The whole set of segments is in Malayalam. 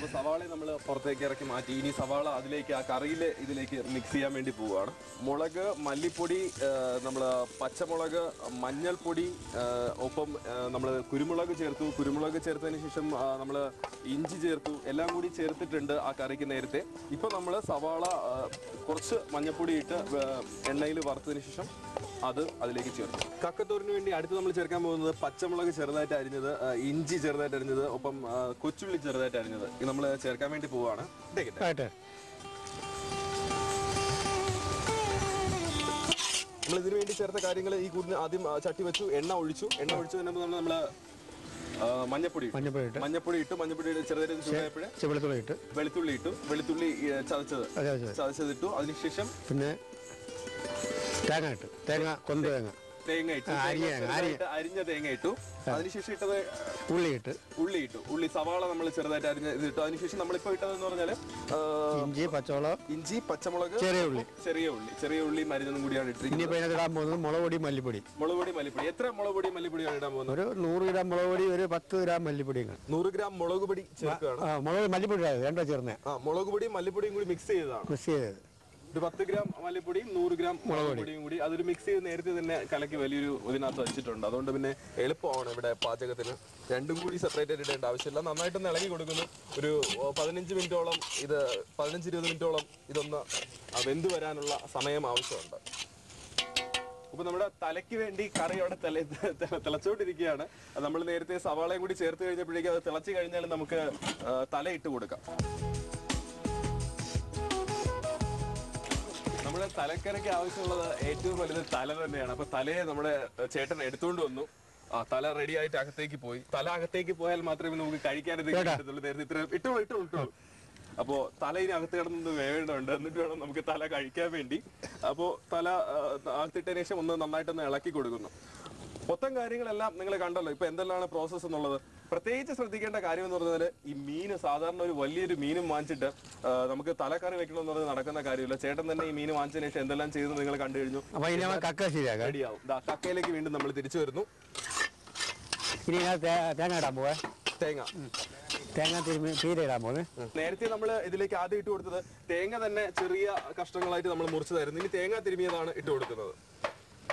അപ്പോൾ സവാള നമ്മൾ പുറത്തേക്ക് ഇറക്കി മാറ്റി. ഇനി സവാള അതിലേക്ക് ആ കറിയിൽ ഇതിലേക്ക് മിക്സ് ചെയ്യാൻ വേണ്ടി പോവുകയാണ്. മുളക്, മല്ലിപ്പൊടി, നമ്മൾ പച്ചമുളക്, മഞ്ഞൾപ്പൊടി, ഒപ്പം നമ്മൾ കുരുമുളക് ചേർത്തു. കുരുമുളക് ചേർത്തതിന് ശേഷം നമ്മൾ ഇഞ്ചി ചേർത്തു. എല്ലാം കൂടി ചേർത്തിട്ടുണ്ട് ആ കറിക്ക് നേരത്തെ. ഇപ്പോൾ നമ്മൾ സവാള കുറച്ച് മഞ്ഞൾപ്പൊടി ഇട്ട് എണ്ണയിൽ വറുത്തതിന് ശേഷം അത് അതിലേക്ക് ചേർത്തു. കക്കത്തോറിന് വേണ്ടി അടുത്ത് നമ്മൾ ചേർക്കാൻ പോകുന്നത് പച്ചമുളക് ചെറുതായിട്ട് അരിഞ്ഞത്, ഇഞ്ചി ചെറുതായിട്ട് അരിഞ്ഞത്, ഒപ്പം കൊച്ചുള്ളി ചെറുതായിട്ട് അരിഞ്ഞത് ഇത് നമ്മൾ ചേർക്കാൻ വേണ്ടി പോവുകയാണ്. നമ്മൾ ഇതിനു വേണ്ടി ചേർത്ത കാര്യങ്ങൾ ഈ കൂടിന് ആദ്യം ചട്ടി വെച്ചു, എണ്ണ ഒഴിച്ചു. എണ്ണ ഒഴിച്ചു തന്നെ നമ്മൾ മഞ്ഞപ്പൊടി ഇട്ടു. മഞ്ഞപ്പൊടി ചെറുതായിട്ട് വെളുത്തുള്ളി ചതച്ചതിട്ടു. അതിനുശേഷം പിന്നെ തേങ്ങ ഇട്ടു, അരിഞ്ഞ തേങ്ങ ഇട്ടു. അതിനുശേഷം ഇട്ടത് ഉള്ളി സവാള നമ്മൾ ചെറുതായിട്ട് അരിഞ്ഞ ഇതിട്ടു. അതിനുശേഷം നമ്മളിപ്പോ ഇട്ടതെന്ന് പറഞ്ഞാല് ഇഞ്ചി, പച്ചമുളക്, ചെറിയ ഉള്ളി മരുന്നും കൂടിയാണ് ഇട്ടിരിക്കുന്നത്. മുളക് പൊടി, മല്ലിപ്പൊടി. എത്ര മുളക് പൊടി മല്ലിപ്പൊടിയാണ് ഇടാൻ പോകുന്നത്? ഒരു 100 ഗ്രാം മുളക് പൊടി, ഒരു 10 ഗ്രാം മല്ലിപ്പൊടി. 100 ഗ്രാം മുളക് പൊടി ചേർക്കുകയാണ്. മല്ലിപ്പൊടി രണ്ടോ ചേർന്നേ. മുളക് പൊടിയും മല്ലിപ്പൊടിയും കൂടി മിക്സ് ചെയ്തത്. ഒരു 10 ഗ്രാം മല്ലിപ്പൊടിയും 100 ഗ്രാം മുളക് പൊടിയും കൂടി അതൊരു മിക്സ് ചെയ്ത് നേരത്തെ തന്നെ കലക്കി വലിയൊരു ഇതിനകത്ത് വെച്ചിട്ടുണ്ട്. അതുകൊണ്ട് പിന്നെ എളുപ്പമാണ് ഇവിടെ പാചകത്തിന്. രണ്ടും കൂടി സെപ്പറേറ്റ് ആയിട്ട് ഇടേണ്ട ആവശ്യമില്ല. നന്നായിട്ടൊന്ന് ഇളകി കൊടുക്കുന്നു. ഒരു 15-20 മിനിറ്റോളം ഇതൊന്ന് വെന്ത് വരാനുള്ള സമയം ആവശ്യമുണ്ട്. അപ്പൊ നമ്മുടെ തലയ്ക്ക് വേണ്ടി കറി അവിടെ തിളച്ചോണ്ടിരിക്കുകയാണ്. നമ്മൾ നേരത്തെ സവാളയും കൂടി ചേർത്ത് കഴിഞ്ഞപ്പോഴേക്കും അത് തിളച്ചു കഴിഞ്ഞാൽ നമുക്ക് തല ഇട്ട് കൊടുക്കാം. നമ്മുടെ തലക്കറിക്ക് ആവശ്യമുള്ളത് ഏറ്റവും വലുത് തല തന്നെയാണ്. അപ്പൊ തലയെ നമ്മുടെ ചേട്ടൻ എടുത്തുകൊണ്ട് വന്നു. തല റെഡി ആയിട്ട് അകത്തേക്ക് പോയി. തല അകത്തേക്ക് പോയാൽ മാത്രമേ നമുക്ക് കഴിക്കാനത് കിട്ടത്തുള്ളൂ. നേരത്തെ ഇത്ര ഇട്ടോളൂ. അപ്പോ തല ഇനി അകത്ത് കിടന്നത് വേവേണ്ടതുണ്ട്. എന്നിട്ട് വേണം നമുക്ക് തല കഴിക്കാൻ വേണ്ടി. അപ്പോ തല അകത്തിട്ടതിന് ശേഷം ഒന്ന് നന്നായിട്ടൊന്ന് ഇളക്കി കൊടുക്കുന്നു. മൊത്തം കാര്യങ്ങളെല്ലാം നിങ്ങൾ കണ്ടല്ലോ ഇപ്പൊ എന്തെല്ലാം പ്രോസസ്സ് എന്നുള്ളത്. പ്രത്യേകിച്ച് ശ്രദ്ധിക്കേണ്ട കാര്യം എന്ന് പറഞ്ഞാൽ ഈ മീന് സാധാരണ ഒരു വലിയൊരു മീനും വാങ്ങിച്ചിട്ട് നമുക്ക് തലക്കറി വെക്കണമെന്ന് പറഞ്ഞാൽ നടക്കുന്ന കാര്യമില്ല. ചേട്ടൻ തന്നെ ഈ മീൻ വാങ്ങിച്ചതിന് ശേഷം എന്തെല്ലാം ചെയ്ത് നിങ്ങൾ കണ്ടു കഴിഞ്ഞു. റെഡിയാവും. കക്കയിലേക്ക് വീണ്ടും നമ്മൾ തിരിച്ചു വരുന്നു. നേരത്തെ നമ്മൾ ഇതിലേക്ക് ആദ്യം ഇട്ട് കൊടുത്തത് തേങ്ങ തന്നെ ചെറിയ കഷ്ണങ്ങളായിട്ട് നമ്മൾ മുറിച്ചതായിരുന്നു. ഇനി തേങ്ങ തിരുമിയതാണ് ഇട്ട് കൊടുക്കുന്നത്.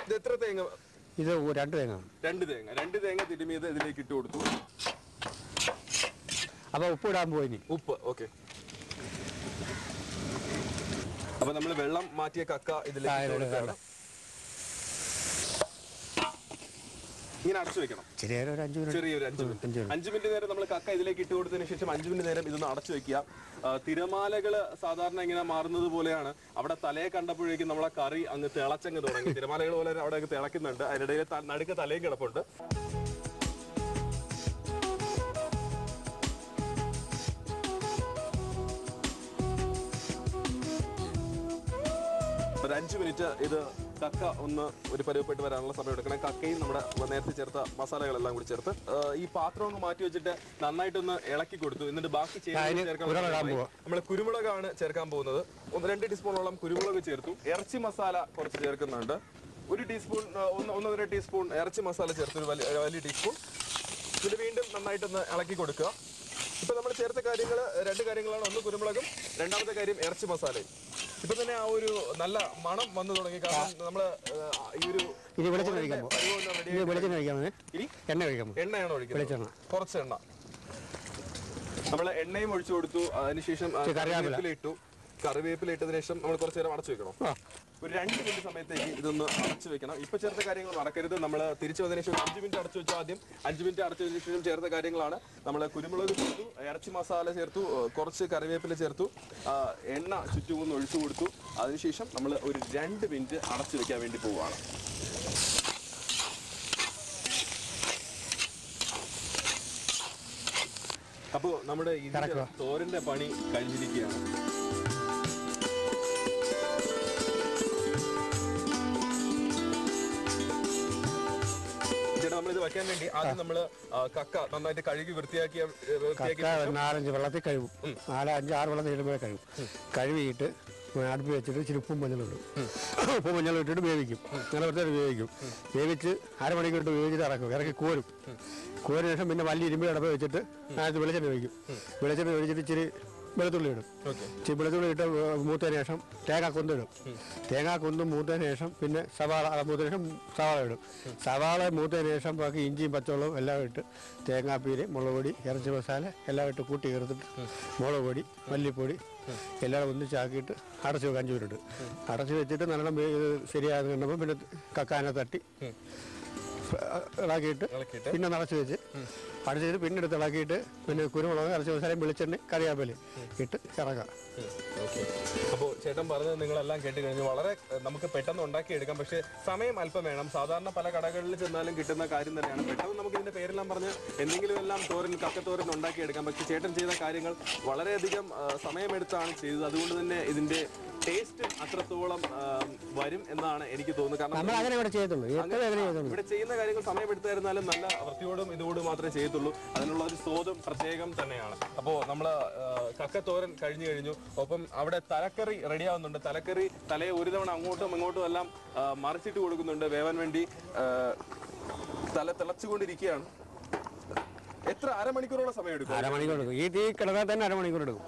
ഇത് എത്ര തേങ്ങ? ഇത് 2 തേങ്ങ തിരുമിയത് ഇതിലേക്ക് ഇട്ട് കൊടുത്തു. അപ്പൊ ഉപ്പ് ഇടാൻ പോയി. ഉപ്പ് ഓക്കെ. അപ്പൊ നമ്മൾ വെള്ളം മാറ്റിയ കക്ക ഇതിലേക്ക് ഇങ്ങനെ അടച്ചു വെക്കണം. ചെറിയൊരു 5 മിനിറ്റ് നേരം നമ്മൾ കക്ക ഇതിലേക്ക് ഇട്ട് കൊടുത്തതിന് ശേഷം 5 മിനിറ്റ് നേരം ഇതൊന്ന് അടച്ചു വെക്കുക. തിരമാലകള് സാധാരണ ഇങ്ങനെ മാറുന്നത് പോലെയാണ്. അവിടെ തലയെ കണ്ടപ്പോഴേക്കും നമ്മളെ കറി അങ്ങ് തിളച്ചങ്ങ് തുടങ്ങി. തിരമാലകൾ പോലെ അവിടെ തിളക്കുന്നുണ്ട്. അതിനിടയിൽ നടുക്ക് തലയും കിടപ്പുണ്ട്. ഒരു 5 മിനിറ്റ് ഇത് കക്ക ഒന്ന് ഒരു പരുവപ്പെട്ട് വരാനുള്ള സമയം എടുക്കണം. കക്കയും നമ്മുടെ നേരത്തെ ചേർത്ത മസാലകളെല്ലാം കൂടി ചേർത്ത് ഈ പാത്രം ഒന്ന് മാറ്റി വെച്ചിട്ട് നന്നായിട്ടൊന്ന് ഇളക്കി കൊടുത്തു. എന്നിട്ട് ബാക്കി നമ്മൾ കുരുമുളകാണ് ചേർക്കാൻ പോകുന്നത്. 2 ടീസ്പൂണോളം കുരുമുളക് ചേർത്തു. ഇറച്ചി മസാല കുറച്ച് ചേർക്കുന്നുണ്ട്. 1 ടീസ്പൂൺ ഇറച്ചി മസാല ചേർത്ത് ഒരു വലിയ ടീസ്പൂൺ. ഇത് വീണ്ടും നന്നായിട്ടൊന്ന് ഇളക്കി കൊടുക്കുക. ഇപ്പൊ നമ്മൾ ചേർത്ത കാര്യങ്ങൾ 2 കാര്യങ്ങളാണ്. ഒന്ന് കുരുമുളകും, രണ്ടാമത്തെ കാര്യം ഇറച്ചി മസാലയും. ഇപ്പൊ തന്നെ ആ ഒരു നല്ല മണം വന്നു തുടങ്ങി. കാരണം നമ്മള് ഈ ഒരു എണ്ണയാണോ ഒഴിക്കുന്നത്? കുറച്ച് എണ്ണ നമ്മള് എണ്ണയും ഒഴിച്ചു കൊടുത്തു. അതിനുശേഷം കറിവേപ്പില ഇട്ടതിനു ശേഷം നമ്മൾ കുറച്ചു നേരം അടച്ചു വെക്കണം. ഒരു 2 മിനിറ്റ് സമയത്തേക്ക് ഇതൊന്ന് അടച്ചു വെക്കണം. ഇപ്പൊ ചേർത്ത കാര്യങ്ങൾ മറക്കരുത്. നമ്മൾ തിരിച്ചു വന്നതിന് ശേഷം 5 മിനിറ്റ് അടച്ചു വെച്ചു. ആദ്യം 5 മിനിറ്റ് അടച്ചതിന് ശേഷം ചേർത്ത കാര്യങ്ങളാണ്. നമ്മൾ കുരുമുളക് ചേർത്തു, ഇറച്ചി മസാല ചേർത്തു, കുറച്ച് കറിവേപ്പില ചേർത്തു, എണ്ണ ചുറ്റുമൊന്ന് ഒഴിച്ചു കൊടുത്തു. അതിനുശേഷം നമ്മൾ ഒരു 2 മിനിറ്റ് അടച്ചു വെക്കാൻ വേണ്ടി പോവുകയാണ്. അപ്പോൾ നമ്മുടെ തോരന്റെ പണി കഴിഞ്ഞിരിക്കുകയാണ്. നമ്മളിത് വെക്കാൻ വേണ്ടി ആദ്യം നമ്മള് കക്ക നന്നായിട്ട് കഴുകി വൃത്തിയാക്കി 4-5 വെള്ളത്തിൽ കഴുകും. 4-5-6 വെള്ളത്തിൽ ഇടുമ്പോഴേ കഴുകും. കഴുകിയിട്ട് അടുപ്പ് വെച്ചിട്ട് ഇച്ചിരി ഉപ്പും മഞ്ഞളും ഇടും. ഉപ്പും മഞ്ഞളും ഇട്ടിട്ട് വേവിക്കും. നല്ല വൃത്തിയായിട്ട് വേവിക്കും. വേവിച്ച് അരമണിക്കൂർ ഇട്ട് വേവിച്ചിട്ട് ഇറക്കി കോരും. കോരിന് ശേഷം പിന്നെ വലിയ ഇരുമ്പ് അടപ്പ് വെച്ചിട്ട് അതിനകത്ത് വെളിച്ചെണ്ണ ഒഴിക്കും. വെളിച്ചെണ്ണ ഒഴിച്ചിട്ട് ഇച്ചിരി വെളുത്തുള്ളി ഇടും. ഇച്ചിരി വെളുത്തുള്ളി ഇട്ട് മൂത്തതിന് ശേഷം തേങ്ങാക്കൊന്ത് ഇടും. തേങ്ങാക്കൊന്തും മൂത്തതിന് ശേഷം പിന്നെ സവാള മൂത്തതിന് ശേഷം സവാള ഇടും. സവാള മൂത്തതിന് ശേഷം ബാക്കി ഇഞ്ചിയും പച്ചവെള്ളവും എല്ലാം ഇട്ട് തേങ്ങാപ്പീര്, മുളക് പൊടി, ഇറച്ചി മസാല എല്ലാം ഇട്ട് കൂട്ടി ചേർത്തിട്ട് മുളക് പൊടി, മല്ലിപ്പൊടി എല്ലാം ഒന്നിച്ചാക്കിയിട്ട് അടച്ച് വെക്കാൻ ചൂരിട്ട് അടച്ച് വെച്ചിട്ട് നല്ലോണം ശരിയാകുന്ന കണ്ടപ്പോൾ പിന്നെ കക്കാനെ തട്ടി ഇളക്കിയിട്ട് പിന്നെ നിറച്ച് വെച്ച് അടച്ചിട്ട് പിന്നെ എടുത്ത് ഇളക്കിയിട്ട് പിന്നെ കുരുമുളക്, ഇറച്ചി മസാലയും, വെളിച്ചെണ്ണ, കറിവേപ്പിലയും ഇട്ട് ഇറക്കാം. അപ്പോൾ ചേട്ടൻ പറഞ്ഞത് നിങ്ങളെല്ലാം കേട്ട് കഴിഞ്ഞു. വളരെ നമുക്ക് പെട്ടെന്ന് ഉണ്ടാക്കിയെടുക്കാം, പക്ഷേ സമയം അല്പം വേണം. സാധാരണ പല കടകളിൽ ചെന്നാലും കിട്ടുന്ന കാര്യം തന്നെയാണ്. പെട്ടെന്ന് നമുക്ക് ഇതിന്റെ പേരെല്ലാം പറഞ്ഞ് എന്തെങ്കിലും എല്ലാം തോരൻ, കക്കത്തോരൻ ഉണ്ടാക്കിയെടുക്കാം. പക്ഷേ ചേട്ടൻ ചെയ്ത കാര്യങ്ങൾ വളരെയധികം സമയമെടുത്താണ് ചെയ്തത്. അതുകൊണ്ട് തന്നെ ഇതിന്റെ ടേസ്റ്റ് അത്രത്തോളം വരും എന്നാണ് എനിക്ക് തോന്നുന്നത്. കാരണം ഇവിടെ ചെയ്യുന്ന കാര്യങ്ങൾ സമയമെടുത്തായിരുന്നാലും നല്ല വൃത്തിയോടും ഇതോടും മാത്രമേ ചെയ്യത്തുള്ളൂ. അതിനുള്ള ഒരു സ്വാദും പ്രത്യേകം തന്നെയാണ്. അപ്പോൾ നമ്മൾ കക്കത്തോരൻ കഴിഞ്ഞു. ഒപ്പം അവിടെ തലക്കറി റെഡിയാവുന്നുണ്ട്. തലയെ ഒരു തവണ അങ്ങോട്ടും ഇങ്ങോട്ടും എല്ലാം മറിച്ചിട്ട് കൊടുക്കുന്നുണ്ട് വേവാൻ വേണ്ടി. തല തിളച്ചുകൊണ്ടിരിക്കുകയാണ്. എത്ര അരമണിക്കൂറോളം സമയം എടുക്കും? അരമണിക്കൂർ എടുക്കും. ഈ തീ കിടന്നാൽ തന്നെ അരമണിക്കൂർ എടുക്കും.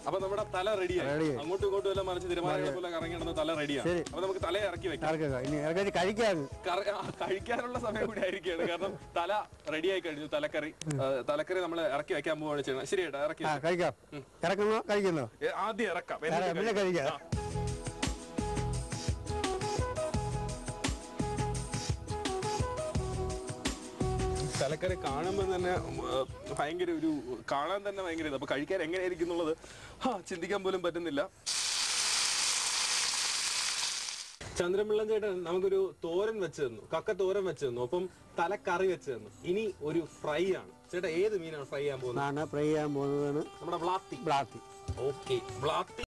അപ്പൊ നമ്മുടെ തല റെഡിയായി. അങ്ങോട്ടും ഇങ്ങോട്ടും എല്ലാം മറിച്ച് തിരുമാലകളെ പോലെ കറങ്ങി നടന്ന തല റെഡിയാണ്. അപ്പൊ നമുക്ക് തല ഇറക്കി വെക്കാം. കഴിക്കാനുള്ള സമയം കൂടി ആയിരിക്കുകയാണ്. കാരണം തല റെഡിയായി കഴിഞ്ഞു. തലക്കറി നമ്മൾ ഇറക്കി വെക്കാൻ പോവാണ് ചെയ്യുന്നത്. ശരിയായിട്ട് ഇറക്കി കഴിക്കാം. ഇറക്കുന്നോ കഴിക്കുന്നോ? ആദ്യം ഇറക്കാം, പിന്നെ കഴിക്കാം. തലക്കറി കാണുമ്പോൾ തന്നെ ഭയങ്കര കാണാൻ തന്നെ ഭയങ്കര അപ്പൊ കഴിക്കാൻ എങ്ങനെയായിരിക്കും എന്നുള്ളത് ചിന്തിക്കാൻ പോലും പറ്റുന്നില്ല. ചന്ദ്രപിള്ളൻ ചേട്ടൻ നമുക്കൊരു തോരൻ വെച്ച് തന്നു, കക്ക തോരൻ വെച്ച് തന്നു, ഒപ്പം തലക്കറി വെച്ച് തന്നു. ഇനി ഒരു ഫ്രൈ ആണ്. ചേട്ടാ ഏത് മീനാണ് ഫ്രൈ ചെയ്യാൻ പോകുന്നത്? ഫ്രൈ ചെയ്യാൻ പോകുന്നതാണ് നമ്മുടെ ബ്ലാത്തി. ബ്ലാത്തി. ഓക്കെ, ബ്ലാത്തി